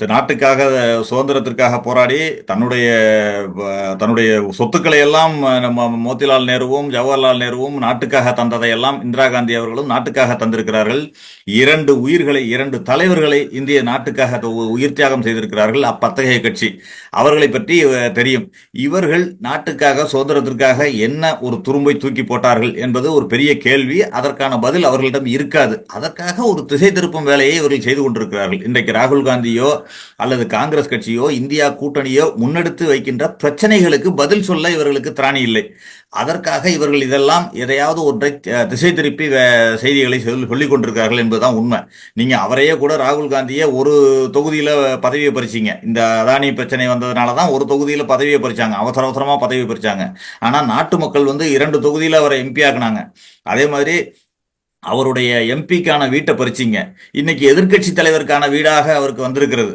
நாட்டுக்காக சுதந்திரத்திற்காக போராடி தன்னுடைய தன்னுடைய சொத்துக்களை எல்லாம் நம்ம மோதிலால் நேருவும் ஜவஹர்லால் நேருவும் நாட்டுக்காக தந்ததை எல்லாம் இந்திரா காந்தி அவர்களும் நாட்டுக்காக தந்திருக்கிறார்கள். 2 உயிர்களை 2 தலைவர்களை இந்திய நாட்டுக்காக உயிர் தியாகம் செய்திருக்கிறார்கள் அத்தகைய கட்சி. அவர்களை பற்றி தெரியும். இவர்கள் நாட்டுக்காக சுதந்திரத்திற்காக என்ன ஒரு துரும்பை தூக்கி போட்டார்கள் என்பது ஒரு பெரிய கேள்வி. அதற்கான பதில் அவர்களிடம் இருக்காது. அதற்காக ஒரு திசை திருப்பும் வேலையை இவர்கள் செய்து கொண்டிருக்கிறார்கள். இன்றைக்கு ராகுல் காந்தியோ அல்லது காங்கிரஸ் கட்சியோ இந்தியா கூட்டணியோ முன்னெடுத்து வைக்கின்ற பிரச்சனைகளுக்கு பதில் சொல்ல இவர்களுக்கு திராணி இல்லை. அதற்காக இவர்கள் இதெல்லாம் எதையாவது ஒன்றை திசை திருப்பி செய்திகளை சொல்லிக் கொண்டிருக்கிறார்கள் என்பதுதான் உண்மை. நீங்க அவரையே கூட ராகுல் காந்தியை ஒரு தொகுதியில பதவியை பறிச்சிங்க. இந்த அதானி பிரச்சனை வந்ததுனால தான் ஒரு தொகுதியில பதவியை பறிச்சாங்க. அவசர அவசரமா பதவி பறிச்சாங்க. ஆனா நாட்டு மக்கள் 2 தொகுதியில அவரை எம்பி ஆக்குனாங்க. அதே மாதிரி அவருடைய எம்பிக்கான வீட்டை பறிச்சிங்க. இன்னைக்கு எதிர்க்கட்சி தலைவருக்கான வீடாக அவருக்கு வந்திருக்கிறது.